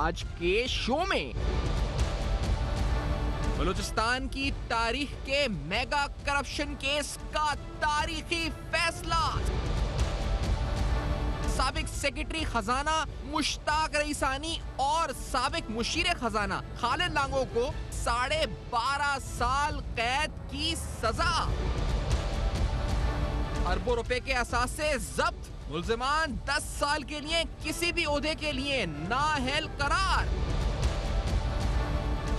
आज के शो में। बलूचिस्तान की तारीख के मेगा करप्शन केस का तारीखी फैसला। साबिक सेक्रेटरी खजाना मुश्ताक रईसानी और साबिक मुशीर खजाना खालिद लांगो को 12.5 साल कैद की सजा। अरबों रुपए के असासे जब्त। मुल्जिमान 10 साल के लिए किसी भी ओहदे के लिए नाअहल करार।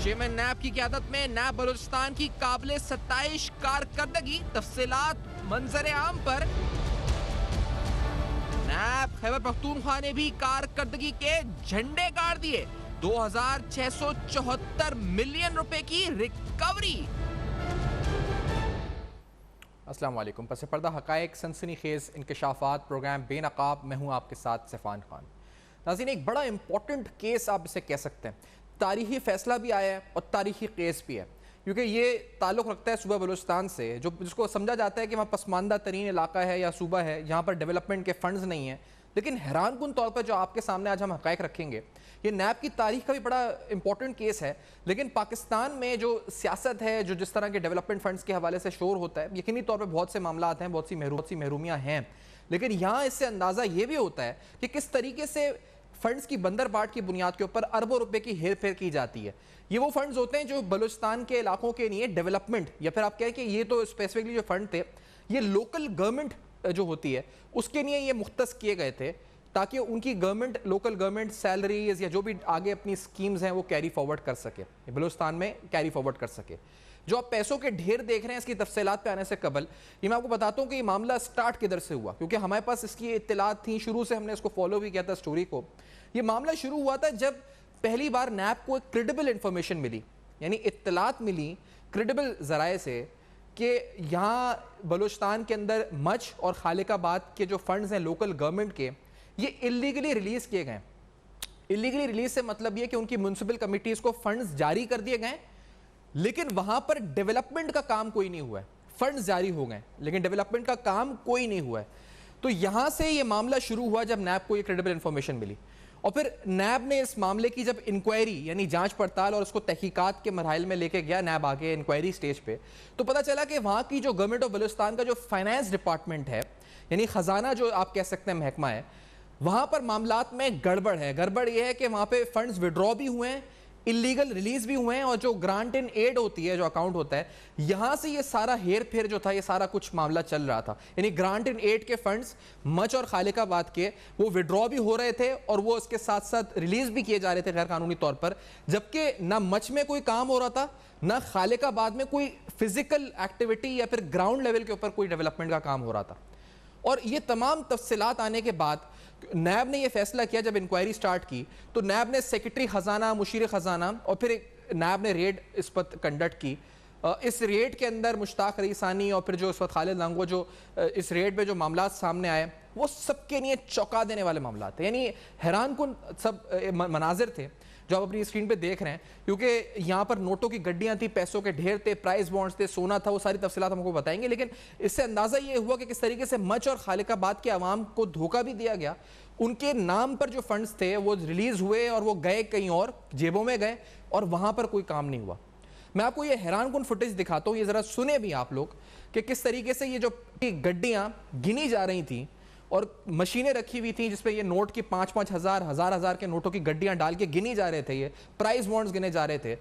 चेयरमैन नैब की क़यादत में नैब बलूचिस्तान की काबिले सत्ताइश कारकर्दगी। तफसीलात मंजर आम पर। नैब खैबर पख्तूनख्वा ने भी कारकर्दगी के झंडे गाड़ दिए। 2674 मिलियन रुपए की रिकवरी। अस्सलाम वालेकुम। पस पर्दा हकायक सनसनीखेज इंकशाफात प्रोग्राम बेनकाब। मैं हूँ आपके साथ सिफान खान। नाज़रीन, एक बड़ा इंपॉर्टेंट केस आप इसे कह सकते हैं। तारीखी फैसला भी आया है और तारीखी केस भी है, क्योंकि ये ताल्लुक़ रखता है सूबा बलूचिस्तान से, जो जिसको समझा जाता है कि वहाँ पसमानदा तरीन इलाका है या सूबा है, यहाँ पर डेवलपमेंट के फंड्स नहीं हैं। लेकिन हैरानकुन तौर पर जो आपके सामने आज हम हक़ाइक़ रखेंगे, ये नैब की तारीख का भी बड़ा इंपॉर्टेंट केस है। लेकिन पाकिस्तान में जो सियासत है, जो जिस तरह के डेवलपमेंट फंड्स के हवाले से शोर होता है, यकीनी तौर पर बहुत से मामला हैं, बहुत सी महरूमियाँ हैं। लेकिन यहाँ इससे अंदाज़ा ये भी होता है कि किस तरीके से फंड्स की बंदरबाट की बुनियाद के ऊपर अरबों रुपए की हेर फेर की जाती है। ये वो फंड्स होते हैं जो बलूचिस्तान के इलाकों के लिए डेवलपमेंट, या फिर आप कहें कि ये तो स्पेसिफिकली जो फंड थे ये लोकल गवर्नमेंट जो होती है उसके लिए ये मुख्तस किए गए थे, ताकि उनकी गवर्नमेंट, लोकल गवर्नमेंट सैलरीज या जो भी आगे अपनी स्कीम्स हैं वो कैरी फॉरवर्ड कर सके, बलूचिस्तान में कैरी फॉरवर्ड कर सके। जो आप पैसों के ढेर देख रहे हैं, इसकी तफसीलात पे आने से कबल ये मैं आपको बताता हूँ कि ये मामला स्टार्ट किधर से हुआ, क्योंकि हमारे पास इसकी इत्तलात थी, शुरू से हमने इसको फॉलो भी किया था स्टोरी को। ये मामला शुरू हुआ था जब पहली बार नैब को एक क्रेडिबल इंफॉर्मेशन मिली, यानी इत्तलात मिली क्रेडिबल ज़राए से कि यहाँ बलूचिस्तान के अंदर मच और खालिकाबाद के जो फंड्स हैं लोकल गवर्नमेंट के, ये इलीगली रिलीज़ किए गए। इलीगली रिलीज से मतलब ये कि उनकी म्यूनसिपल कमिटीज़ को फंड्स जारी कर दिए गए, लेकिन वहाँ पर डेवलपमेंट का काम कोई नहीं हुआ है। फंड्स जारी हो गए लेकिन डेवलपमेंट का काम कोई नहीं हुआ है। तो यहाँ से ये मामला शुरू हुआ जब नैब को ये क्रेडिबल इंफॉर्मेशन मिली, और फिर नैब ने इस मामले की जब इंक्वायरी यानी जांच पड़ताल और उसको तहकीकात के मरहल में लेके गया नैब आगे इंक्वायरी स्टेज पे, तो पता चला कि वहाँ की जो गवर्नमेंट ऑफ बलूचिस्तान का जो फाइनेंस डिपार्टमेंट है, यानी खजाना जो आप कह सकते हैं महकमा है, वहाँ पर मामलात में गड़बड़ है। गड़बड़ यह है कि वहाँ पे फंड्स विड्रॉ भी हुए हैं, इलीगल रिलीज भी हुए हैं, और जो ग्रांट इन एड होती है, जो अकाउंट होता है, यहाँ से ये सारा हेर फेर जो था, ये सारा कुछ मामला चल रहा था। यानी ग्रांट इन एड के फंड्स मच और खालिकाबाद के वो विड्रॉ भी हो रहे थे और वो उसके साथ साथ रिलीज भी किए जा रहे थे गैर कानूनी तौर पर, जबकि ना मच में कोई काम हो रहा था, ना खालिकाबाद में कोई फिजिकल एक्टिविटी या फिर ग्राउंड लेवल के ऊपर कोई डेवलपमेंट का काम हो रहा था। और ये तमाम तफसीलात आने के बाद नैब ने यह फैसला किया, जब इंक्वायरी स्टार्ट की तो नैब ने सेक्रेटरी खजाना, मुशीर खजाना और फिर नैब ने रेड इस पर कंडक्ट की। इस रेड के अंदर मुश्ताक रईसानी और फिर जो इस वक्त खालिद लांगो जो इस रेड में जो मामला सामने आए, वो सबके लिए चौंका देने वाले मामला थे। यानी हैरानकुन सब मनाजिर थे जो आप अपनी स्क्रीन पे देख रहे हैं, क्योंकि यहाँ पर नोटों की गड्डियाँ थी, पैसों के ढेर थे, प्राइस बॉन्ड्स थे, सोना था, वो सारी तफसीलात हमको बताएंगे। लेकिन इससे अंदाज़ा ये हुआ कि किस तरीके से मच और खालिकाबाद के अवाम को धोखा भी दिया गया। उनके नाम पर जो फंड्स थे वो रिलीज़ हुए और वो गए कहीं और, जेबों में गए, और वहाँ पर कोई काम नहीं हुआ। मैं आपको ये हैरानकुन फुटेज दिखाता हूँ, ये ज़रा सुने भी आप लोग कि किस तरीके से ये जो गड्डियाँ गिनी जा रही थी और मशीनें रखी हुई थी जिसपे ये नोट की 5-5 हज़ार, हज़ार के नोटों की गड्डियां डाल के गिनी जा रहे थे, ये प्राइस बॉन्ड्स गिने जा रहे थे।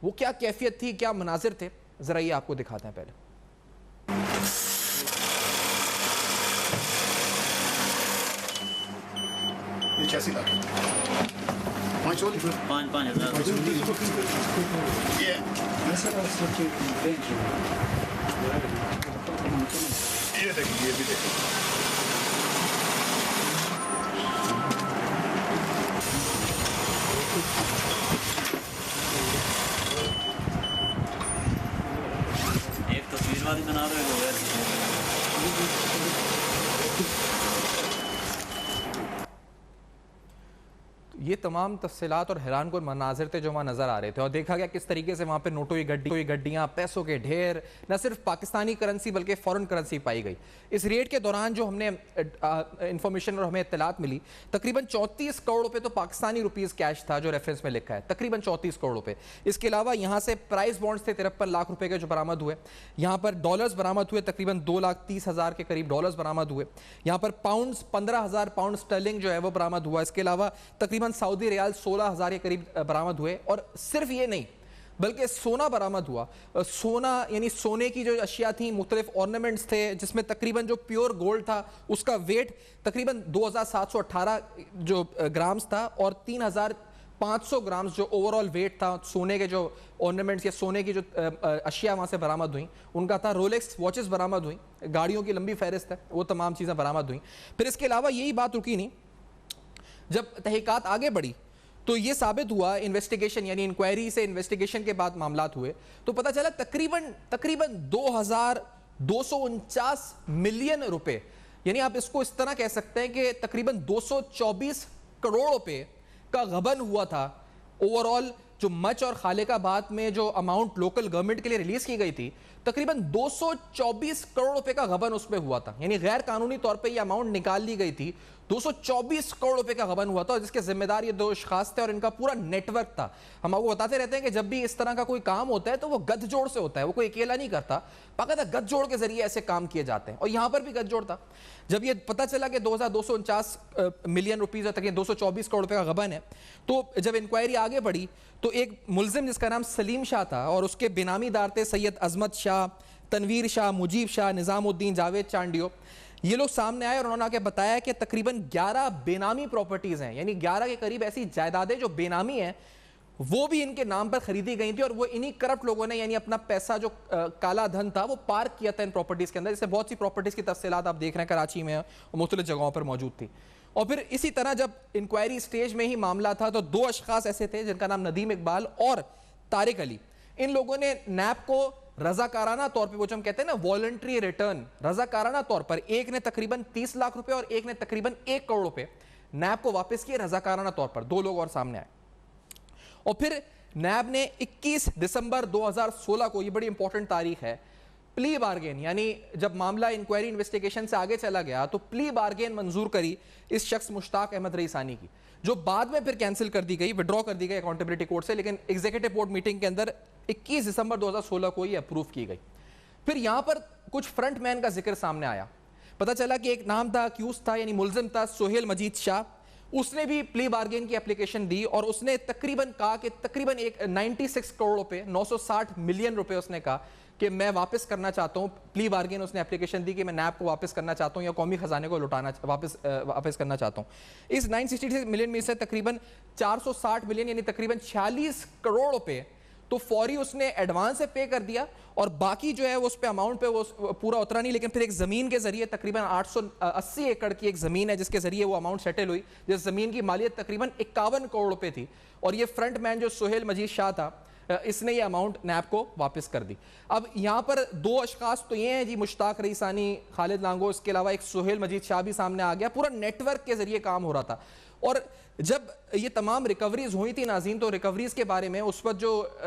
वो क्या कैफियत थी, क्या मनाजिर थे, जरा ये आपको दिखाते हैं पहले। ये 86 लाख 5,000 ये देखिए, ये भी देखिए। एक तस्वीर वाली बना रहे हो यार। ये तमाम तफसीलात और हैरानकुन मनाजिर थे जो वहाँ नज़र आ रहे थे और देखा गया किस तरीके से वहाँ पे नोटों की गड्डियाँ, पैसों के ढेर, न सिर्फ पाकिस्तानी करेंसी बल्कि फ़ॉरेन करेंसी पाई गई। इस रेड के दौरान जो हमने इंफॉर्मेशन और हमें इत्तलात मिली, तकरीबन 34 करोड़ रुपए तो पाकिस्तानी रुपीज़ कैश था जो रेफरेंस में लिखा है, तकरीबन 34 करोड़ रुपए। इसके अलावा यहाँ से प्राइस बॉन्ड्स थे 53 लाख रुपए के जो बरामद हुए। यहाँ पर डॉलर्स बरामद हुए, तकरीबन 2,30,000 के करीब डॉलर्स बरामद हुए। यहाँ पर पाउंड्स 15,000 पाउंड स्टर्लिंग जो है वो बरामद हुआ। इसके अलावा तकरीबन सऊदी रियाल 16,000 के करीब बरामद हुए। और सिर्फ ये नहीं बल्कि सोना बरामद हुआ। सोना यानी सोने की जो अशिया थी, मुख्तलिफ ऑर्नामेंट्स थे जिसमें तकरीबन जो प्योर गोल्ड था उसका वेट तकरीबन 2,718 जो ग्राम्स था और 3,500 ग्राम्स जो ओवरऑल वेट था सोने के जो ऑर्नामेंट्स या सोने की जो अशिया वहाँ से बरामद हुई उनका था। रोलेक्स वॉचेस बरामद हुई, गाड़ियों की लंबी फहरिस्त है, वो तमाम चीज़ें बरामद हुई। फिर इसके अलावा यही बात रुकी नहीं, जब तहकीकात आगे बढ़ी तो ये साबित हुआ, इन्वेस्टिगेशन यानी इंक्वायरी से इन्वेस्टिगेशन के बाद मामलात हुए तो पता चला तकरीबन 2,249 मिलियन रुपए, यानी आप इसको इस तरह कह सकते हैं कि तकरीबन 224 करोड़ रुपए का गबन हुआ था। ओवरऑल जो मच और खालिकाबाद में जो अमाउंट लोकल गवर्नमेंट के लिए रिलीज की गई थी, तकरीबन 224 करोड़ रुपए का गबन उसमें हुआ था, यानी गैर कानूनी तौर पे ये अमाउंट निकाल ली गई थी। 224 करोड़ रुपए का गबन हुआ था, जिसके जिम्मेदार ये 2 अशखास थे और इनका पूरा नेटवर्क था। हम आपको बताते रहते हैं कि जब भी इस तरह का कोई काम होता है तो वो गठजोड़ से होता है, वो कोई अकेला नहीं करता, बाकायदा गठजोड़ के जरिए ऐसे काम किए जाते हैं। और यहां पर भी गठजोड़ था। जब ये पता चला कि 2,249 मिलियन रुपीज तक 224 करोड़ रुपए का गबन है, तो जब इंक्वायरी आगे बढ़ी तो एक मुलजिम जिसका नाम सलीम शाह था और उसके बेनामीदार थे सैयद अजमत शाह, तनवीर शाह, मुजीब शाह, निजामुद्दीन, जावेद चांडियो। ये लोग सामने आए और उन्होंने आके बताया कि तकरीबन 11 बेनामी प्रॉपर्टीज हैं, यानी 11 के करीब ऐसी जायदादें जो बेनामी हैं वो भी इनके नाम पर खरीदी गई थी और वो इन्हीं करप्ट लोगों ने यानी अपना पैसा जो काला धन था वो पार्क किया था इन प्रॉपर्टीज के अंदर। जैसे बहुत सी प्रॉपर्टीज की तफसीलात आप देख रहे हैं कराची में और मुख्तलिफ जगहों पर मौजूद थी। और फिर इसी तरह जब इंक्वायरी स्टेज में ही मामला था तो 2 अशखास ऐसे थे जिनका नाम नदीम इकबाल और तारिक अली। इन लोगों ने नैब को रजाकाराना तौर पे, वो जो हम कहते हैं ना वॉलंटरी रिटर्न, रजाकाराना तौर पर एक ने तकरीबन 30 लाख रुपए और एक ने तकरीबन 1 करोड़ रुपए नैब को वापस किए रजाकाराना तौर पर। 2 लोग और सामने आए और फिर नैब ने 21 दिसंबर 2016 को, ये बड़ी इंपॉर्टेंट तारीख है, प्ली बार्गेन यानी जब मामला इंक्वायरी इन्वेस्टिगेशन से आगे चला गया तो प्ली बार्गेन मंजूर करी इस शख्स मुश्ताक अहमद रईसानी की, जो बाद में फिर कैंसिल कर दी गई, विड्रॉ कर दी गई अकाउंटेबिलिटी कोर्ट से, लेकिन एग्जीक्यूटिव बोर्ड मीटिंग के अंदर 21 दिसंबर 2016 को ये अप्रूव की गई। फिर यहां पर कुछ फ्रंटमैन का जिक्र सामने आया। पता चला कि एक नाम था, अक्यूज था यानी मुलजिम था सोहेल मजीद शाह, उसने भी प्ली बार्गेन की एप्लीकेशन दी और उसने तकरीबन कहा कि तकरीबन 96 करोड़ रुपए, 960 मिलियन रुपए उसने कहा कि मैं वापस करना चाहता हूं। प्ली बार्गेन उसने एप्लीकेशन दी कि मैं नैब को वापस करना चाहता हूं या कौमी खजाने को लुटाना वापस करना चाहता हूं। इस 966 मिलियन में से तकरीबन 460 मिलियन यानी तकरीबन 46 करोड़ रुपए तो फौरी उसने एडवांस से पे कर दिया और बाकी जो है वो उस पे अमाउंट पे वो पूरा उतरा नहीं। लेकिन फिर एक जमीन के जरिए तकरीबन 880 एकड़ की एक जमीन है जिसके जरिए वो अमाउंट सेटल हुई, जिस जमीन की मालियत तकरीबन 51 करोड़ रुपए थी। और ये फ्रंटमैन जो सोहेल मजीद शाह था, इसने ये अमाउंट नैब को वापस कर दी। अब यहाँ पर 2 अशखास तो ये हैं जी, मुश्ताक रईसानी, खालिद लांगो, इसके अलावा एक सोहेल मजीद शाह भी सामने आ गया। पूरा नेटवर्क के जरिए काम हो रहा था। और जब ये तमाम रिकवरीज हुई थी नाज़रीन, तो रिकवरीज के बारे में उस वक्त जो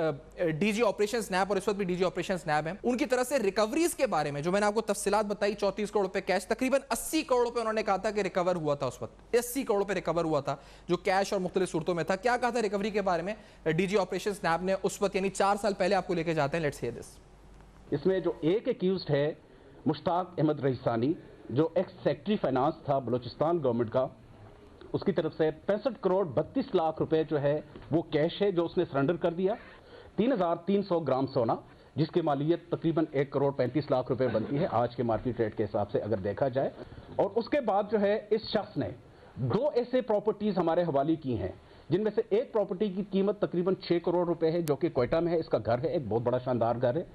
डीजी ऑपरेशंस नैब और इस वक्त भी डीजी ऑपरेशंस नैब हैं, उनकी तरफ से रिकवरीज के बारे में जो मैंने आपको तफसीलात बताई, 34 करोड़ रुपए कैश, तकरीबन 80 करोड़ रुपए उन्होंने कहा था कि रिकवर हुआ था। उस वक्त 80 करोड़ रुपए रिकवर हुआ था जो कैश और मुख्तलिफ सूरतों में था। क्या कहा था रिकवरी के बारे में डीजी ऑपरेशंस नैब ने उस वक्त, यानी 4 साल पहले? आपको लेके जाते हैं, लेट्स हियर दिस। इसमें जो एक एक्यूज्ड है मुश्ताक अहमद रईसानी, जो एक्स सेक्रेटरी फाइनेंस था बलूचिस्तान गवर्नमेंट का, उसकी तरफ से 65 करोड़ 32 लाख रुपए जो है वो कैश है जो उसने सरेंडर कर दिया। 3,300 ग्राम सोना जिसकी मालियत तकरीबन 1 करोड़ 35 लाख रुपए बनती है आज के मार्केट रेट के हिसाब से अगर देखा जाए। और उसके बाद जो है इस शख्स ने 2 ऐसे प्रॉपर्टीज हमारे हवाले की हैं जिनमें से एक प्रॉपर्टी की कीमत तकरीबन 6 करोड़ रुपए है जो कि क्वेटा में है, इसका घर है, एक बहुत बड़ा शानदार घर है।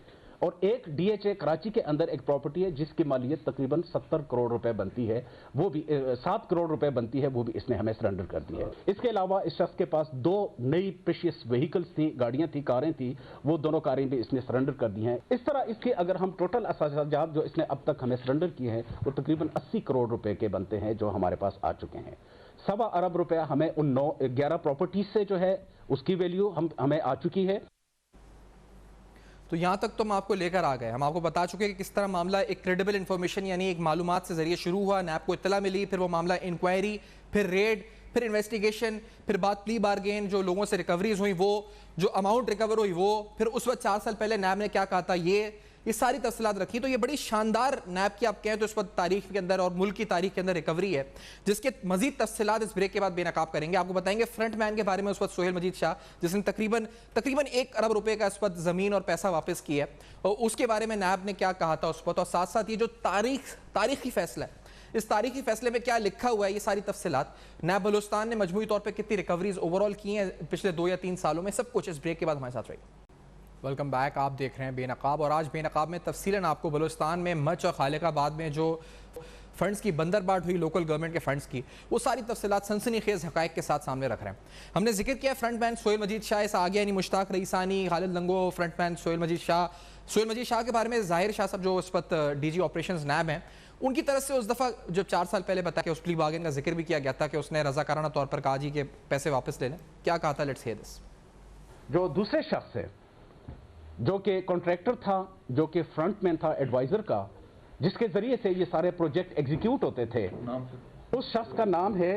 और एक डीएचए कराची के अंदर एक प्रॉपर्टी है जिसकी मालियत तकरीबन 70 करोड़ रुपए बनती है, वो भी 7 करोड़ रुपए बनती है, वो भी इसने हमें सरेंडर कर दी है। इसके अलावा इस शख्स के पास 2 नई प्रेशियस व्हीकल्स थी, गाड़ियां थी, कारें थी, वो दोनों कारें भी इसने सरेंडर कर दी हैं। इस तरह इसके अगर हम टोटल असाजात जो इसने अब तक हमें सरेंडर किए हैं वो तकरीबन 80 करोड़ रुपए के बनते हैं जो हमारे पास आ चुके हैं। 1.25 अरब रुपया हमें उन 11 प्रॉपर्टीज से जो है उसकी वैल्यू हमें आ चुकी है। तो यहाँ तक तो हम आपको लेकर आ गए, हम आपको बता चुके हैं कि किस तरह मामला एक क्रेडिबल इन्फॉर्मेशन यानी एक मालूमात से जरिए शुरू हुआ, नैब को इत्तला मिली, फिर वो मामला इंक्वायरी, फिर रेड, फिर इन्वेस्टिगेशन, फिर बात प्ली बारगेन, जो लोगों से रिकवरीज हुई वो, जो अमाउंट रिकवर हुई वो, फिर उस वक्त 4 साल पहले नैब ने क्या कहा था ये सारी तफसीलात रखी। तो ये बड़ी शानदार नैब की आप कहें तो इस वक्त तारीख के अंदर और मुल्क की तारीख के अंदर रिकवरी है, जिसके मजीद तफसीलात इस ब्रेक के बाद बेनकाब करेंगे। आपको बताएंगे फ्रंट मैन के बारे में उस वक्त सोहेल मजीद शाह, जिसने तकरीबन 1 अरब रुपए का इस वक्त जमीन और पैसा वापस किया है, और उसके बारे में नैब ने क्या कहा था उस वक्त, और साथ साथ ये जो तारीखी फैसला है, इस तारीखी फैसले में क्या लिखा हुआ है, ये सारी तफसीलात, नैब बलूचिस्तान ने मजमूई तौर पर कितनी रिकवरीज ओवरऑल की हैं पिछले 2 या 3 सालों में, सब कुछ इस ब्रेक के बाद हमारे साथ रहिए। वेलकम बैक, आप देख रहे हैं बेनकाब, और आज बेनकाब में तफसीलन आपको बलूचिस्तान में मच और खालिकाबाद में जो फंड्स की बंदरबाट हुई लोकल गवर्नमेंट के फंड्स की, वो सारी तफसीलात सनसनीखेज हकायक के साथ सामने रख रहे हैं। हमने जिक्र किया फ्रंट मैन सोहेल मजीद शाह, इस आगे यानी मुश्ताक रईसानी, खालिद लंगो, फ्रंट मैन सोहेल मजीद शाह के बारे में ज़ाहिर शाह साहब जो उस वक्त DG ऑपरेशंस नैब हैं, उनकी तरफ से उस दफ़ा जब 4 साल पहले बताया कि उस प्ली बार्गेन का जिक्र भी किया गया था कि उसने रजाकाराना तौर पर कहा जी के पैसे वापस ले लें, क्या कहा था, लेट्स हियर दिस। जो दूसरे शख्स है जो कि कॉन्ट्रैक्टर था, जो कि फ्रंटमैन था एडवाइजर का, जिसके जरिए से ये सारे प्रोजेक्ट एग्जीक्यूट होते थे, उस शख्स का नाम है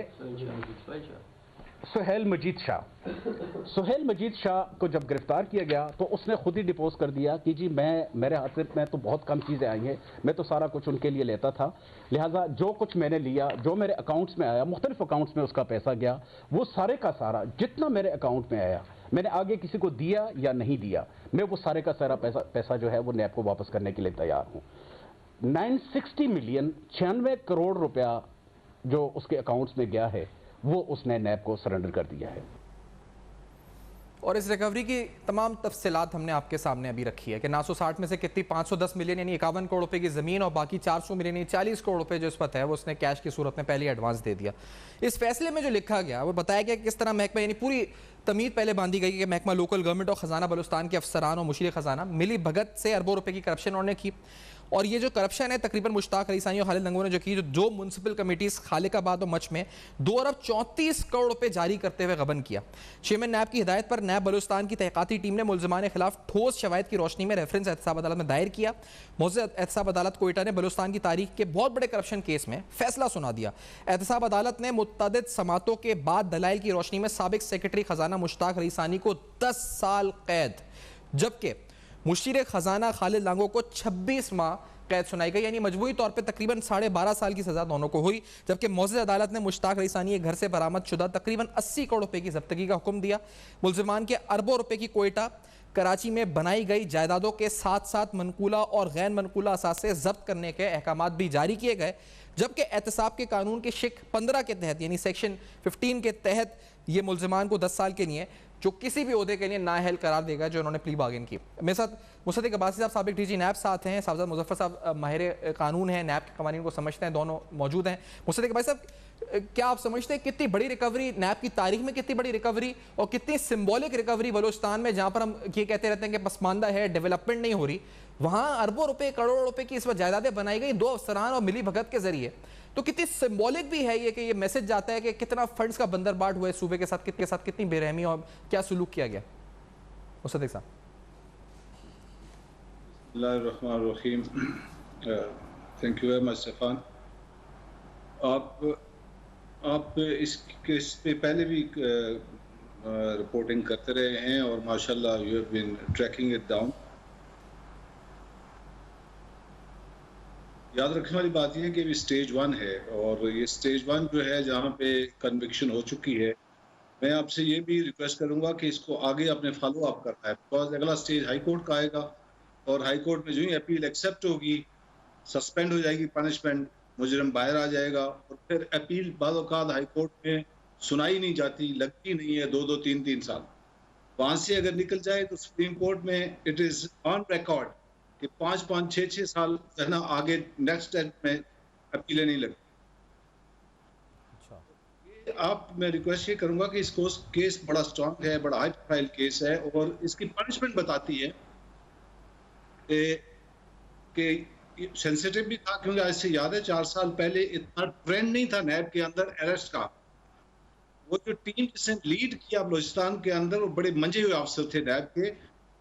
सोहेल मजीद शाह। सोहेल मजीद शाह को जब गिरफ्तार किया गया तो उसने खुद ही डिपोज कर दिया कि जी मेरे हाथ से मैं तो बहुत कम चीज़ें आई हैं, मैं तो सारा कुछ उनके लिए लेता था, लिहाजा जो कुछ मैंने लिया, जो मेरे अकाउंट्स में आया, मुख्तलिफ अकाउंट्स में उसका पैसा गया, वो सारे का सारा जितना मेरे अकाउंट में आया, मैंने आगे किसी को दिया या नहीं दिया, मैं वो सारे का सारा पैसा जो है वो नैब को वापस करने के लिए तैयार हूँ। 960 मिलियन 96 करोड़ रुपया जो उसके अकाउंट्स में गया है वो उसने नैब को सरेंडर कर दिया है। और इस रिकवरी की तमाम तफसीलात हमने आपके सामने अभी रखी है कि 960 में से कितनी 510 मिलियन यानी 51 करोड़ रुपए की ज़मीन और बाकी 400 मिलियन यानी 40 करोड़ रुपए जो इस वक्त है वो उसने कैश की सूरत में पहले एडवांस दे दिया। इस फैसले में जो लिखा गया वो बताया गया कि किस तरह महकमा यानी पूरी तमीद पहले बांधी गई कि महकमा लोकल गवर्नमेंट और ख़जाना बलूचिस्तान के अफसरान और मुशीर ख़जाना मिली भगत से अरबों रुपए की करप्शन उन्होंने की, और ये जो करप्शन है तकरीबन मुश्ताक रईसानी और खालिद लंगो ने जो की, जो म्यूनसिपल कमेटीज़ खालिकाबाद और मच में 2 अरब 34 करोड़ रुपए जारी करते हुए गबन किया। चेयरमैन नैब की हिदायत पर नैब बलूचिस्तान की तहक़ीक़ाती टीम ने मुलज़िमान के खिलाफ ठोस शवाहिद की रोशनी में रेफरेंस एहतसाब अदालत में दायर किया। मौजूद एहतसाब अदालत कोयटा ने बलूचिस्तान की तारीख के बहुत बड़े करप्शन केस में फैसला सुना दिया। एहतसाब अदालत ने मुतअद्दिद समातों के बाद दलाइल की रोशनी में साबिक सेक्रेटरी खजाना मुश्ताक रईसानी को 10 साल कैद, जबकि मुशीर खजाना खालिद लांगो को 26 माह कैद सुनाई गई, यानी मजबूरी तौर पे तकरीबन 12.5 साल की सजा दोनों को हुई। जबकि मौजूद अदालत ने मुश्ताक रईसानी के घर से बरामद शुदा तकरीबन 80 करोड़ रुपए की जब्तगी का हुक्म दिया। मुलजिमान के अरबों रुपए की कोयटा कराची में बनाई गई जायदादों के साथ साथ मनकूला और गैर मनकूला असासे जब्त करने के अहकाम भी जारी किए गए, जबकि एहतसाब के कानून के शिक 15 के तहत यानी सेक्शन 15 के तहत ये मुलजिमान को 10 साल के लिए जो किसी भी ओहदे के लिए नाअहल करार देगा जो उन्होंने प्ली बार्गेन की। मेरे साथ मुसद्दिक अब्बासी साहब साबिक DG नैब साथ हैं, साहब मुजफ्फर साहब माहिर कानून हैं, नैब के कवानीन को समझते हैं, दोनों मौजूद हैं। मुसद्दिक अब्बासी साहब, क्या आप समझते हैं कितनी बड़ी रिकवरी नैब की तारीख में, कितनी बड़ी रिकवरी और कितनी सिंबॉलिक रिकवरी बलूचिस्तान में, जहाँ पर हम ये कहते रहते हैं कि पसमानदा है, डेवलपमेंट नहीं हो रही, वहाँ अरबों रुपए करोड़ों रुपए की इस वक्त जायदादें बनाई गई 2 अफसरान और मिली भगत के जरिए, तो कितनी सिंबॉलिक भी है ये कि ये मैसेज जाता है कि कितना फंड्स का बंदरबाट हुआ है सूबे के साथ, कितनी बेरहमी और क्या सलूक किया गया। मुसद्दिक साहब। बिस्मिल्लाहिर्रहमानिर्रहीम, thank you very much Safan. आप इस केस पे पहले भी रिपोर्टिंग करते रहे हैं और माशाल्लाह you have been tracking it down. याद रखने वाली बात यह है कि अभी स्टेज 1 है और ये स्टेज 1 जो है जहाँ पे कन्विक्शन हो चुकी है, मैं आपसे ये भी रिक्वेस्ट करूँगा कि इसको आगे अपने फॉलो अप करना है, बिकॉज अगला स्टेज हाई कोर्ट का आएगा और हाई कोर्ट में जो ही अपील एक्सेप्ट होगी, सस्पेंड हो जाएगी पनिशमेंट, मुजरिम बाहर आ जाएगा और फिर अपील बाद औक़ात हाई कोर्ट में सुनाई नहीं जाती, लगती नहीं है 2-2, 3-3 साल। वहाँ से अगर निकल जाए तो सुप्रीम कोर्ट में इट इज़ ऑन रिकॉर्ड कि 5-5, 6-6 साल है ना आगे नेक्स्ट स्टेप में अपीलें नहीं लगती। आप मैं रिक्वेस्ट ये करूंगा कि इसको केस बड़ा स्ट्रॉन्ग है, बड़ा हाई प्रोफाइल केस है और इसकी पनिशमेंट बताती है कि सेंसिटिव भी था, क्योंकि आज से याद है 4 साल पहले इतना ट्रेंड नहीं था नैब के अंदर अरेस्ट का, वो जो टीम जिसने लीड किया बलूचिस्तान के अंदर, वो बड़े मंजे हुए अफसर थे नैब के,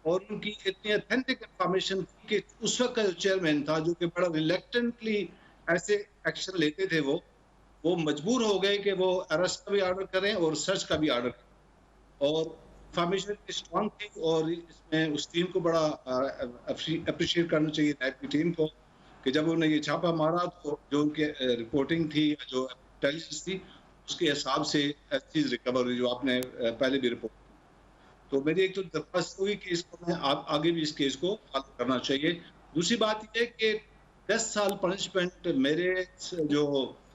और उनकी इतनी ऑथेंटिक इंफॉर्मेशन थी कि उस वक्त का जो चेयरमैन था, जो कि बड़ा रिलेक्टेंटली ऐसे एक्शन लेते थे, वो मजबूर हो गए कि वो अरेस्ट का भी ऑर्डर करें और सर्च का भी ऑर्डर करें। और इंफॉर्मेशन स्ट्रॉन्ग थी, और इसमें उस टीम को बड़ा अप्रिशिएट करना चाहिए नैब की टीम को, कि जब उन्होंने ये छापा मारा तो जो उनके रिपोर्टिंग थी, जो इंटेलिजेंस थी, उसके हिसाब से चीज रिकवर हुई, जो आपने पहले भी रिपोर्ट की। तो मेरी एक तो दरख्वास्त हुई कि इसको मैं आगे भी इस केस को फॉलो करना चाहिए। दूसरी बात यह है कि 10 साल पनिशमेंट मेरे जो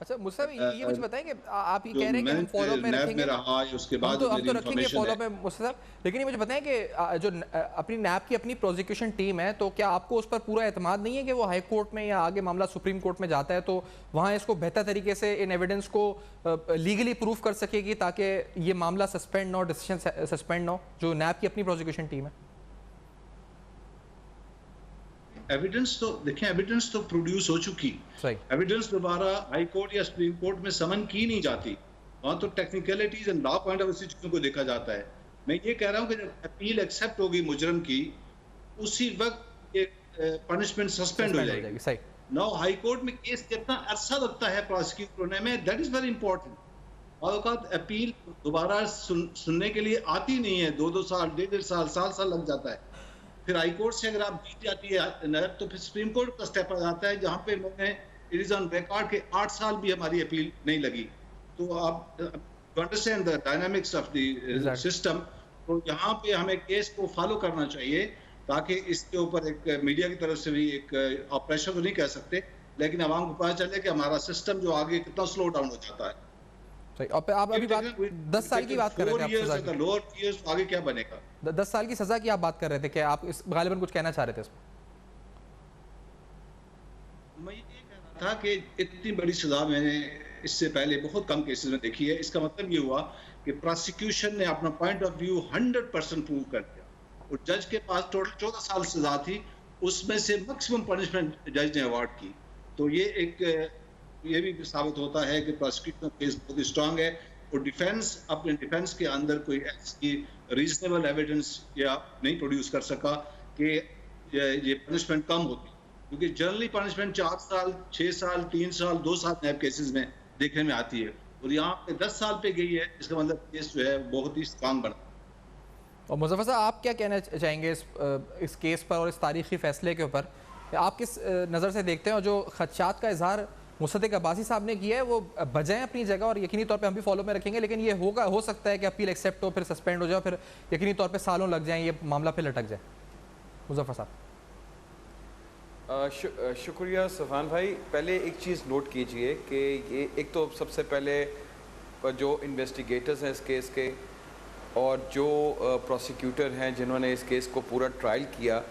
अच्छा मुझसे ये मुझे बताएं कि आप ये कह रहे हैं कि हम फॉलो में नैब रखेंगे, में रहा है, उसके बाद हम तो रखेंगे इंफॉर्मेशन फॉलो है। में मुझसे साहब, लेकिन ये मुझे बताएं कि जो अपनी नैब की अपनी प्रोसिक्यूशन टीम है, तो क्या आपको उस पर पूरा एतमाद नहीं है कि वो हाई कोर्ट में या आगे मामला सुप्रीम कोर्ट में जाता है तो वहाँ इसको बेहतर तरीके से इन एविडेंस को लीगली प्रूफ कर सकेगी, ताकि ये मामला सस्पेंड ना हो, डिसीजन सस्पेंड ना हो, जो नैब की अपनी प्रोसिक्यूशन टीम है? एविडेंस तो देखें, एविडेंस तो प्रोड्यूस हो चुकी, सही। एविडेंस दोबारा हाई कोर्ट या सुप्रीम कोर्ट में समन की नहीं जाती, वहाँ तो technicalities and law point of view चीजों को देखा जाता है। मैं ये कह रहा हूँ कि जब अपील एक्सेप्ट होगी मुजरम की, उसी वक्त ये पनिशमेंट सस्पेंड हो जाएगी। सही। नाउ हाई कोर्ट में केस कितना अरसा लगता है प्रोसिक्यूट होने में, दैट इज वेरी इंपॉर्टेंट। औकात अपील दोबारा सुनने के लिए आती नहीं है, 2-2 साल, 1.5 साल, साल लग जाता है। फिर हाई कोर्ट से अगर आप जीत जाती है नैब, तो फिर सुप्रीम कोर्ट का स्टेप आ जाता है, जहाँ पे मैंने इट इज ऑन रिकॉर्ड के 8 साल भी हमारी अपील नहीं लगी। तो आप understand the dynamics of the system. तो यहाँ पे हमें केस को फॉलो करना चाहिए, ताकि इसके ऊपर एक मीडिया की तरफ से भी एक ऑपरेशन तो नहीं कह सकते, लेकिन आवाम को पता चले कि हमारा सिस्टम जो आगे कितना स्लो डाउन हो जाता है। सही। और आप अभी बात 10 साल की बात कर रहे थे, आप लोअर ईयर्स आगे क्या बनेगा? 10 साल की सजा की आप बात कर रहे थे, क्या आप इस गालिबन कुछ कहना चाह रहे थे इसमें? मैं ये कह रहा था कि इतनी बड़ी सजा मैंने इससे पहले बहुत कम केसेस में देखी है। इसका मतलब ये हुआ कि प्रोसिक्यूशन ने अपना पॉइंट ऑफ व्यू 100% प्रूव कर दिया, और जज के पास टोटल 14 साल सजा थी, उसमें से मैक्सिमम पनिशमेंट जज ने अवार्ड की। तो ये भी साबित होता है कि प्रोसिक्यूशन केस बहुत स्ट्रांग है, और डिफेंस अपने डिफेंस के अंदर कोई ऐसी रीजनेबल एविडेंस या नहीं प्रोड्यूस कर सका कि ये पनिशमेंट कम होती, क्योंकि जनरली पनिशमेंट 4 साल, 6 साल, 3 साल, 2 साल नैब केसेस में देखने में आती है, और यहाँ पे 10 साल पे गई है। इसका मतलब केस जो है बहुत ही स्ट्रांग बना। और मुज़फ़्फ़र साहब, आप क्या कहना चाहेंगे इस केस पर और इस तारीखी फैसले के ऊपर? आप किस नज़र से देखते हैं, और जो खदशात का इजहार मुसद्दिक़ अब्बासी साहब ने किया है वो बजाय अपनी जगह, और यकीनी तौर पे हम भी फॉलो में रखेंगे, लेकिन ये हो सकता है कि अपील एक्सेप्ट हो, फिर सस्पेंड हो जाए, फिर यकीनी तौर पे सालों लग जाएं, ये मामला फिर लटक जाए? मुज़फ़्फ़र साहब। शुक्रिया सफ़ान भाई। पहले एक चीज़ नोट कीजिए कि ये एक तो सबसे पहले जो इन्वेस्टिगेटर्स हैं इस केस के, और जो प्रोसिक्यूटर हैं जिन्होंने इस केस को पूरा ट्रायल किया,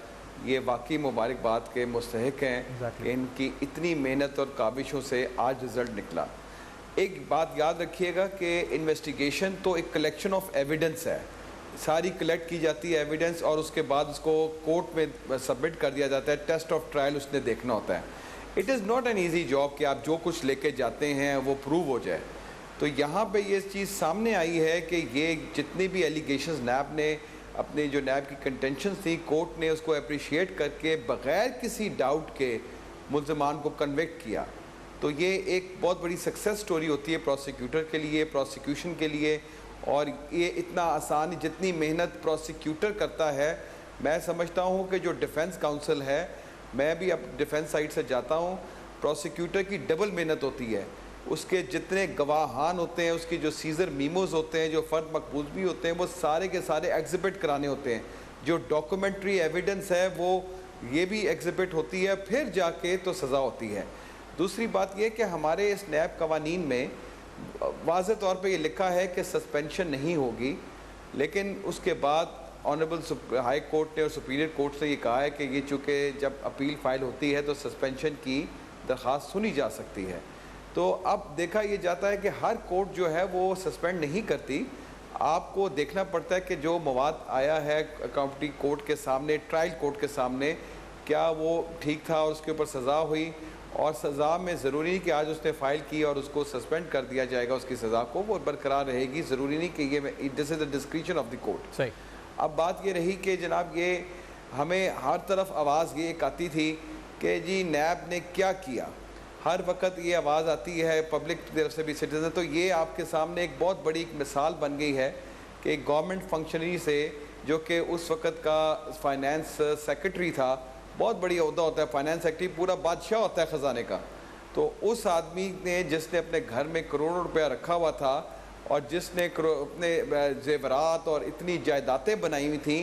ये वाकई मुबारकबाद के मुस्तहिक हैं कि इनकी इतनी मेहनत और काविशों से आज रिज़ल्ट निकला। एक बात याद रखिएगा कि इन्वेस्टिगेशन तो एक कलेक्शन ऑफ एविडेंस है, सारी कलेक्ट की जाती है एविडेंस, और उसके बाद उसको कोर्ट में सबमिट कर दिया जाता है। टेस्ट ऑफ ट्रायल उसने देखना होता है। It is not an easy job कि आप जो कुछ लेके जाते हैं वो प्रूव हो जाए। तो यहाँ पे ये चीज़ सामने आई है कि ये जितनी भी एलिगेशंस नैब ने, अपनी जो नैब की कंटेंशंस थी, कोर्ट ने उसको अप्रिशिएट करके बग़ैर किसी डाउट के मुल्ज़मान को कन्विक्ट किया। तो ये एक बहुत बड़ी सक्सेस स्टोरी होती है प्रोसिक्यूटर के लिए, प्रोसिक्यूशन के लिए। और ये इतना आसान, जितनी मेहनत प्रोसिक्यूटर करता है, मैं समझता हूँ कि जो डिफेंस काउंसिल है, मैं भी अब डिफेंस साइड से जाता हूँ, प्रोसिक्यूटर की डबल मेहनत होती है। उसके जितने गवाहान होते हैं, उसकी जो सीजर मीमोज होते हैं, जो फ़र्द मकबूज भी होते हैं, वो सारे के सारे एग्जिबिट कराने होते हैं। जो डॉक्यूमेंट्री एविडेंस है वो ये भी एग्जिबिट होती है, फिर जाके तो सज़ा होती है। दूसरी बात ये कि हमारे इस नैब कवानीन में वाज़े तौर पे ये लिखा है कि सस्पेंशन नहीं होगी, लेकिन उसके बाद ऑनरेबल हाई कोर्ट ने और सुपीरियर कोर्ट से ये कहा है कि ये चूँकि जब अपील फ़ाइल होती है तो सस्पेंशन की दरख्वास्त सुनी जा सकती है। तो अब देखा ये जाता है कि हर कोर्ट जो है वो सस्पेंड नहीं करती। आपको देखना पड़ता है कि जो मवाद आया है अकाउंटिंग कोर्ट के सामने, ट्रायल कोर्ट के सामने, क्या वो ठीक था और उसके ऊपर सज़ा हुई, और सज़ा में ज़रूरी नहीं कि आज उसने फ़ाइल की और उसको सस्पेंड कर दिया जाएगा, उसकी सज़ा को वो बरकरार रहेगी। ज़रूरी नहीं कि ये this is the discretion of the court. सही। अब बात ये रही कि जनाब ये हमें हर तरफ आवाज़ ये एक आती थी कि जी नैब ने क्या किया, हर वक्त ये आवाज़ आती है पब्लिक की तरफ से भी, सिटीजन। तो ये आपके सामने एक बहुत बड़ी एक मिसाल बन गई है कि एक गवर्नमेंट फंक्शनरी से, जो कि उस वक्त का फाइनेंस सेक्रेटरी था, बहुत बड़ी ओहदा होता है फाइनेंस सेक्रेटरी, पूरा बादशाह होता है ख़जाने का। तो उस आदमी ने जिसने अपने घर में करोड़ों रुपया रखा हुआ था और जिसने अपने जेवरात और इतनी जायदादें बनाई हुई थी,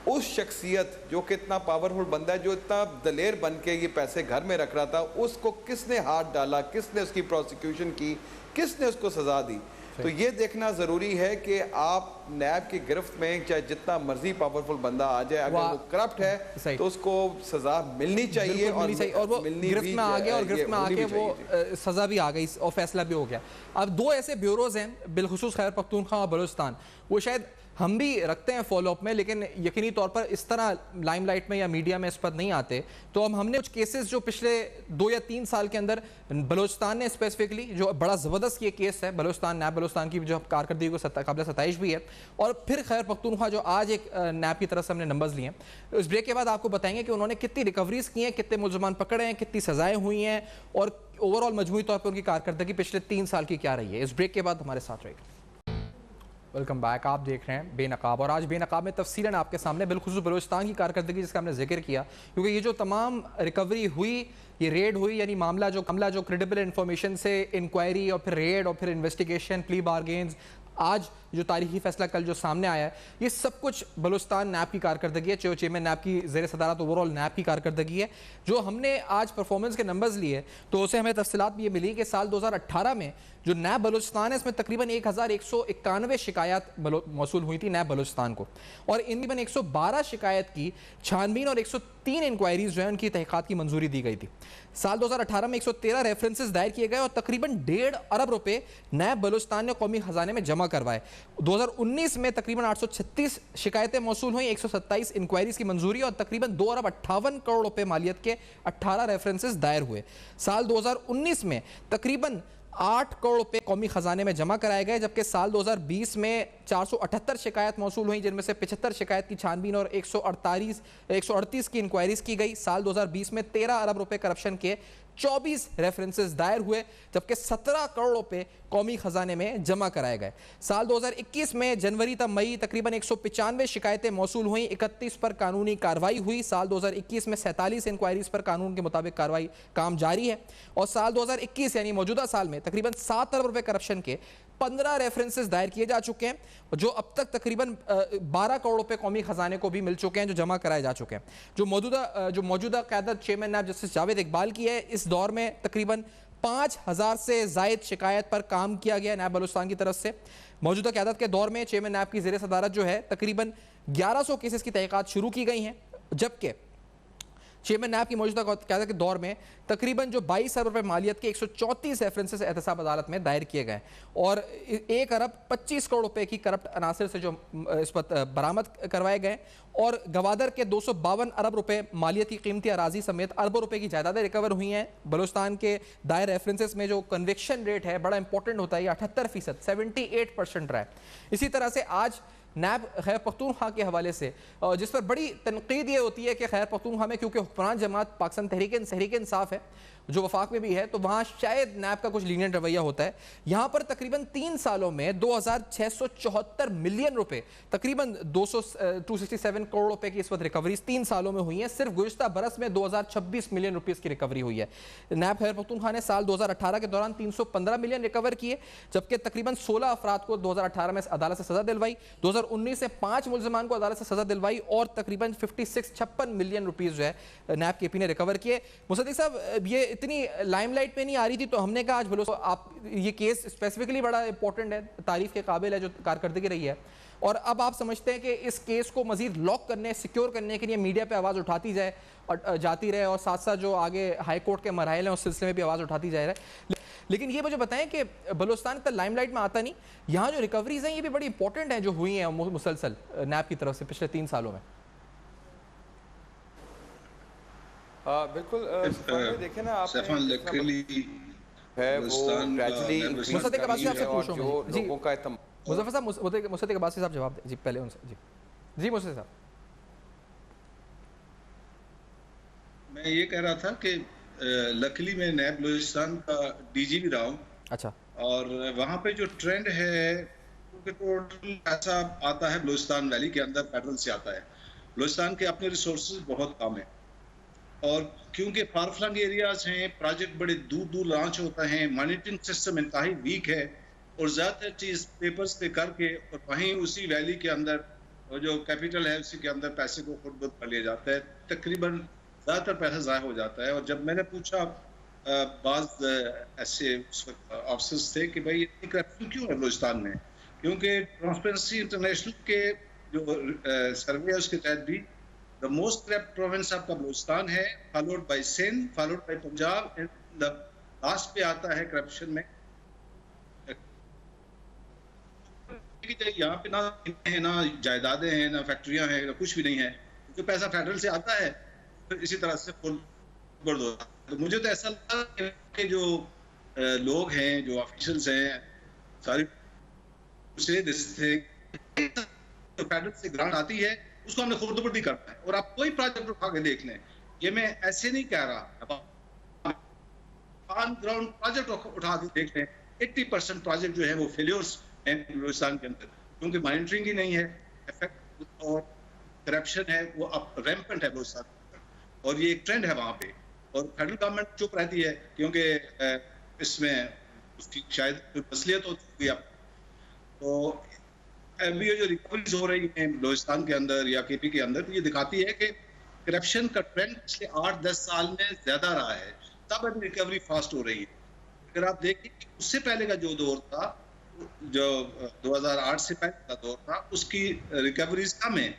उस शख्सियत जो कि इतना पावरफुल बंदा है, जो इतना दलेर बन के ये पैसे घर में रख रहा था, उसको किसने हाथ डाला, किसने उसकी प्रोसिक्यूशन की, किसने उसको सज़ा दी। तो ये देखना ज़रूरी है कि आप नैब की गिरफ्त में चाहे जितना मर्जी पावरफुल बंदा आ जाए, अगर वो करप्ट है तो उसको सज़ा मिलनी चाहिए और वो गिरफ्त में आ गया और गिरफ्त में आके वो सज़ा भी आ गई और फैसला भी हो गया। अब दो ऐसे ब्यूरोज हैं बिलखुसूस खैबर पख्तूनख्वा और बलूचिस्तान, वो शायद हम भी रखते हैं फॉलोअप में, लेकिन यकीनी तौर पर इस तरह लाइमलाइट में या मीडिया में इस पर नहीं आते। तो अब हमने कुछ केसेस जो पिछले 2 या 3 साल के अंदर बलूचिस्तान ने स्पेसिफिकली, जो बड़ा ज़बरदस्त ये केस है बलूचिस्तान, नैब बलूचिस्तान की जो कारकर्दगी को काबिल सताइश भी है, और फिर खैबर पख्तूनख्वा जो आज एक नैब की तरफ से हमने नंबर्स लिए हैं। इस ब्रेक के बाद आपको बताएंगे कि उन्होंने कितनी रिकवरीज की हैं, कितने मुलजमान पकड़े हैं, कितनी सजाएं हुई हैं और ओवरऑल मजमूई तौर पर उनकी कारकर्दगी पिछले 3 साल की क्या रही है। इस ब्रेक के बाद हमारे साथ रहेगा। Welcome back. आप देख रहे हैं बेनकाब, और आज बेनकाब में तफसीलन आपके सामने बिलखुसूस बलूचिस्तान की कारकर्दगी जिसका हमने जिक्र किया, क्योंकि ये जो तमाम रिकवरी हुई, ये रेड हुई, यानी मामला जो क्रेडिबल इंफॉर्मेशन से इंक्वायरी और फिर रेड और फिर इन्वेस्टिगेशन, प्ली बारगेन्स, आज जो तारीखी फैसला कल जो सामने आया है, ये सब कुछ बलूचिस्तान नैब की कारकर्दगी है। चेयरमैन नैब की ज़ेर सदारत ओवरऑल नैब की कारकर्दगी है। जो हमने आज परफॉर्मेंस के नंबर्स लिए तो उसे हमें तफसीलात भी ये मिली कि साल 2018 में जो नैब बलूचिस्तान है, इसमें तकरीबन 1191 शिकायत मौसूल हुई थी नैब बलूचिस्तान को, और इनमें 112 शिकायत की छानबीन और 103 इंक्वायरीज जो है उनकी तहक़ीक़ात की मंजूरी दी गई थी। साल 2018 में 113 रेफरेंसेस दायर किए गए और तकरीबन 1.5 अरब रुपए नैब बलूचिस्तान ने कौमी खजाने में जमा करवाए। 2019 में तकरीबन 836 शिकायतें मौसूल हुई, 127 इंक्वायरीज की मंजूरी और तकरीबन 2 अरब 58 करोड़ रुपए मालियत के 18 रेफरेंसेस दायर हुए। साल 2019 में तकरीबन 8 करोड़ रुपए कौमी खजाने में जमा कराए गए, जबकि साल 2020 में 478 शिकायत मौसूल हुई, जिनमें से 75 शिकायत की छानबीन और 138 की इंक्वायरीज की गई। साल 2020 में 13 अरब रुपए करप्शन के 24 रेफरेंसेस दायर हुए, जबकि 17 करोड़ रुपए कौमी खजाने में जमा कराए गए। साल 2021 में जनवरी तक मई तकरीबन 195 शिकायतें मौसूल हुई, 31 पर कानूनी कार्रवाई हुई। साल 2021 में 47 इंक्वायरीज पर कानून के मुताबिक कार्रवाई काम जारी है, और साल 2021 यानी मौजूदा साल में तकरीबन 7 अरब रुपए करप्शन के 15 रेफरेंसेस दायर किए जा चुके हैं, जो अब तक तकरीबन 12 करोड़ रुपए कौमी खजाने को भी मिल चुके हैं, जो जमा कराए जा चुके हैं। जो मौजूदा क़यादत चेयरमैन नैब जस्टिस जावेद इकबाल की है, इस दौर में तकरीबन 5000 से जायद शिकायत पर काम किया गया नैब बलूचिस्तान की तरफ से। मौजूदा क़यादत के दौर में चेयरमैन नैब की ज़ेर सदारत जो है तकरीबन 1100 केसेस की तहक़ीक़ात शुरू की गई हैं, जबकि चेयरमैन नैब की मौजूदा क़यादत के दौर में तकरीबन जो 22 अरब रुपए मालियत के 134 रेफरेंसेस एहतसाब अदालत में दायर किए गए, और 1 अरब 25 करोड़ रुपए की करप्ट अनासर से जो इस पर बरामद करवाए गए, और गवादर के 252 अरब रुपए मालियत की कीमती अराजी समेत अरबों रुपए की जायदादें रिकवर हुई हैं। बलूचिस्तान के दायर रेफरेंसेस में जो कन्विक्शन रेट है बड़ा इंपॉर्टेंट होता है, 78%, 78% रहा है। इसी तरह से आज नैब खैबर पख्तूनख्वा के हवाले से, जिस पर बड़ी तनकीद ये होती है कि खैबर पख्तूनख्वा में क्योंकि हुक्मरान जमात पाकिस्तान तहरीक इंसाफ है जो वफाक में भी है, तो वहाँ शायद नैब का कुछ लीनियंट रवैया होता है। यहाँ पर तकरीबन 3 सालों में 2674 मिलियन रुपए, तकरीबन 267 करोड़ रुपए की इस वक्त रिकवरीज 3 सालों में हुई है। सिर्फ गुज़िश्ता बरस में 2026 मिलियन रुपीस की रिकवरी हुई है। नैब खैबर पख्तूनख्वा ने साल 2018 के दौरान 315 मिलियन रिकवर किए, जबकि तकरीबन 16 अफराद को 2018 में अदालत से सजा दिलवाई, 2019 में 5 मुलजमान को अदालत से सजा दिलवाई, और तकरीबन 56 मिलियन रुपीस जो है नैब के पी ने रिकवर किए। मुसद्दिक साहब, ये इतनी लाइमलाइट में नहीं आ रही थी, तो हमने कहा आज बोलो आप ये केस स्पेसिफिकली बड़ा इंपॉर्टेंट है, तारीफ के काबिल है जो कारकर्दगी रही है, और अब आप समझते हैं कि इस केस को मजीद लॉक करने, सिक्योर करने के लिए मीडिया पे आवाज़ उठाती जाए और जाती रहे, और साथ साथ जो आगे हाई कोर्ट के मराइल हैं उस सिलसिले में भी आवाज़ उठाती जा रहा है। लेकिन ये मुझे बताएं कि बलूचिस्तान इतना लाइमलाइट में आता नहीं, यहाँ जो रिकवरीज हैं ये भी बड़ी इंपॉर्टेंट हैं जो हुई हैं मुसलसल नैब की तरफ से पिछले 3 सालों में। बिल्कुल सफान भाई देखें ना आपने सैफान लकीली है वो बलूचिस्तान का ग्रेजुअली नेबुलस्तान मुसद्दिक अब्बासी आपसे और पूछूं जो मैं। जी लोगों का इत्म मुजफ्फर साहब, मुसद्दिक अब्बासी साहब जवाब दें जी, पहले उनसे। जी जी मुसद्दिक साहब। मैं ये कह रहा था कि लकीली मैं नैब बलूचिस्तान का डीजी भी रहा हूँ, अच्छा और वहाँ पे जो ट्रेंड है क्योंकि टोटल पैसा आता है बलूचिस्तान वैली के अंदर, फेडरल से आता है। बलूचिस्तान के अपने रिसोर्सेज बहुत कम है, और क्योंकि फार फ्लंग एरियाज हैं, प्रोजेक्ट बड़े दूर दूर लॉन्च होते हैं, मॉनिटरिंग सिस्टम इंतहाई वीक है, और ज़्यादातर चीज़ पेपर्स पे करके और वहीं उसी वैली के अंदर और जो कैपिटल है उसी के अंदर पैसे को खुद बुद कर लिया जाता है। तकरीबन ज़्यादातर पैसा ज़ाया हो जाता है। और जब मैंने पूछा बाज़ ऐसे ऑफिसर्स थे कि भाई इतनी करप्शन क्यों है बलूचिस्तान में, क्योंकि ट्रांसपेरेंसी इंटरनेशनल के जो सर्वे है उसके तहत भी द मोस्ट करप्ट प्रोविंस आपका बलूचिस्तान है, followed by Sindh, followed by Punjab, and last पे आता है करप्शन में। यहाँ पे ना है, ना जायदादें हैं, ना फैक्ट्रियां हैं, ना कुछ भी नहीं है, जो पैसा फेडरल से आता है फिर इसी तरह से तो मुझे तो ऐसा लगा कि जो लोग हैं, जो ऑफिशियल्स हैं, सारी तो फेडरल से ग्रांट आती है उसको हमने खुर्द-बुर्द करना है। और आप कोई प्रोजेक्ट उठा के देख लें, ये मैं ऐसे नहीं कह रहा, ऑन ग्राउंड प्रोजेक्ट उठा के देख लें, 80% प्रोजेक्ट जो है वो फेलियर्स हैं बलूचिस्तान के अंदर, क्योंकि मॉनिटरिंग ही नहीं है, इफेक्ट और करप्शन है वो अब रैम्पेंट है बलूचिस्तान, और ये एक ट्रेंड है वहाँ पे। और फेडरल गवर्नमेंट चुप रहती है क्योंकि इसमें उसकी शायद कोई मसलियत होती है। तो अभी ये जो रिकवरीज हो रही हैं बलूचिस्तान के अंदर या केपी के अंदर, तो ये दिखाती है कि करप्शन का ट्रेंड पिछले 8-10 साल में ज्यादा रहा है, तब अभी रिकवरी फास्ट हो रही है। अगर आप देखें उससे पहले का जो दौर था, जो 2008 से पहले का दौर था, उसकी रिकवरीज कम है।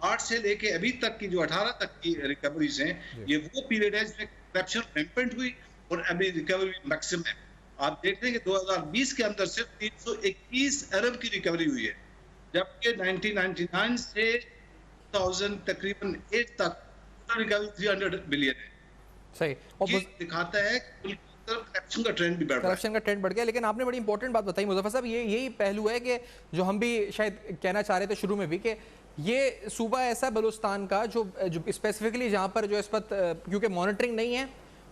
8 से लेके अभी तक की जो 18 तक की रिकवरीज हैं, ये वो पीरियड है जिसमें करप्शन रैम्पेंट हुई और अभी रिकवरी मैक्सिमम है। आप देख रहे हैं कि 2020 के अंदर सिर्फ 321 अरब की रिकवरी हुई है, जबकि 1999 से 2000 तकरीबन 8 तक रिकवरी 300 बिलियन है। सही, और ये दिखाता है कि करप्शन का ट्रेंड भी बढ़ रहा है। करप्शन का ट्रेंड बढ़ गया। लेकिन आपने बड़ी इंपॉर्टेंट बात बताई मुजफ्फर साहब, ये यही पहलू है कि जो हम भी शायद कहना चाह रहे थे शुरू में भी, कि ये सूबा ऐसा बलूचिस्तान का जो स्पेसिफिकली जहाँ पर जो इस वक्त क्योंकि मॉनिटरिंग नहीं है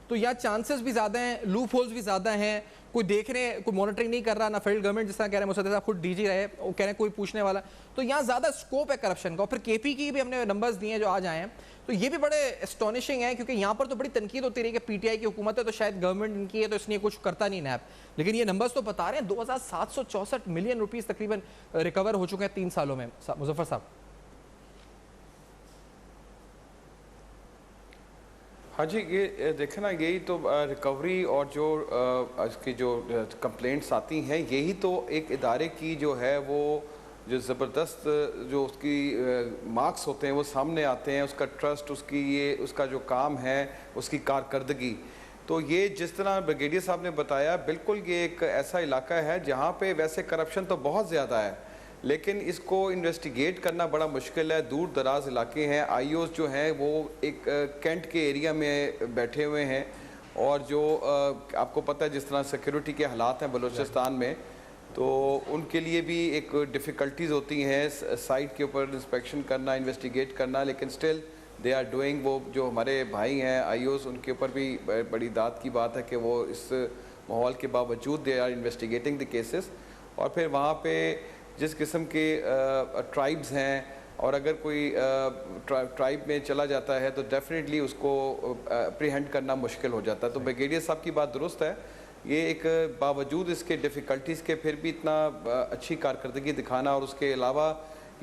तो यहाँ चांसेस भी ज़्यादा हैं, लूप होल्स भी ज़्यादा हैं, कोई देख रहे हैं, कोई मॉनिटरिंग नहीं कर रहा, ना फेडरल गवर्नमेंट, जिस तरह कह रहे हैं मुसद्दिक साहब, खुद डीजी रहे, वो कह रहे हैं कोई पूछने वाला, तो यहाँ ज़्यादा स्कोप है करप्शन का। और फिर केपी की भी हमने नंबर्स दिए हैं जो आज आए हैं, तो ये भी बड़े एस्टॉनिशिंग है, क्योंकि यहाँ पर तो बड़ी तनकीद होती रही कि पीटीआई की हुकूमत है तो शायद गवर्नमेंट इनकी है तो इसलिए कुछ करता नहीं नैब, लेकिन ये नंबर्स तो बता रहे हैं 2764 मिलियन रुपीज़ तकरीबन रिकवर हो चुके हैं 3 सालों में। मुजफ्फर साहब। हाँ जी, ये देखें ना, यही तो रिकवरी और जो इसकी जो कंप्लेंट्स आती हैं, यही तो एक इदारे की जो है वो जो ज़बरदस्त जो उसकी मार्क्स होते हैं वो सामने आते हैं, उसका ट्रस्ट, उसकी ये उसका जो काम है, उसकी कारकर्दगी। तो ये जिस तरह ब्रिगेडियर साहब ने बताया, बिल्कुल ये एक ऐसा इलाका है जहाँ पे वैसे करप्शन तो बहुत ज़्यादा है, लेकिन इसको इन्वेस्टिगेट करना बड़ा मुश्किल है। दूर दराज इलाके हैं, आईओज़ जो हैं वो एक कैंट के एरिया में बैठे हुए हैं, और जो आपको पता है जिस तरह सिक्योरिटी के हालात हैं बलूचिस्तान में, तो उनके लिए भी एक डिफ़िकल्टीज़ होती हैं साइट के ऊपर इंस्पेक्शन करना, इन्वेस्टिगेट करना, लेकिन स्टिल दे आर डूइंग। वो जो हमारे भाई हैं आईओज़, उनके ऊपर भी बड़ी दाद की बात है कि वो इस माहौल के बावजूद they are investigating the cases. और फिर वहाँ पे जिस किस्म के ट्राइब्स हैं, और अगर कोई ट्राइब में चला जाता है तो डेफिनेटली उसको अप्रीहेंड करना मुश्किल हो जाता है। तो ब्रिगेडियर साहब की बात दुरुस्त है, ये एक बावजूद इसके डिफ़िकल्टीज़ के फिर भी इतना अच्छी कारकर्दगी दिखाना, और उसके अलावा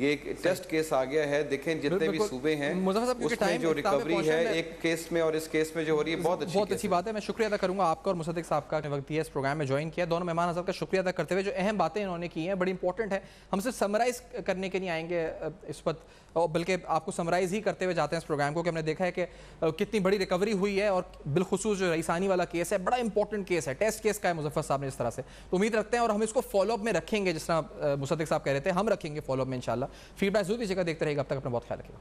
ये एक टेस्ट केस आ गया है। देखें जितने भी सूबे हैं उसमें जो रिकवरी है एक केस में और इस केस में जो हो रही है, बहुत अच्छी बात है। मैं शुक्रिया अदा करूंगा आपका और मुसद्दिक साहब का वक्त दिया इस प्रोग्राम में ज्वाइन किया। दोनों मेहमान हज़रत का शुक्रिया अदा करते हुए जो अहम बातें इन्होंने की हैं बड़ी इंपॉर्टेंट है, हम सिर्फ समराइज़ करने के नहीं आएंगे इस वक्त, बल्कि आपको समराइज़ ही करते हुए जाते हैं इस प्रोग्राम को, कि हमने देखा है कि कितनी बड़ी रिकवरी हुई है, और बिलखुसूस जो रईसानी वाला केस है बड़ा इंपॉर्टेंट केस है, टेस्ट केस का है मुजफ्फर साहब ने इस तरह से, तो उम्मीद रखते हैं और हम इसको फॉलोअप में रखेंगे, जिस तरह मुसद्दिक साहब कह रहे थे हम रखेंगे फॉलोअप में इंशाल्लाह। फीडबैक जरूर दीजिएगा, देखते रहेगा, अब तक अपना बहुत ख्याल रखिएगा।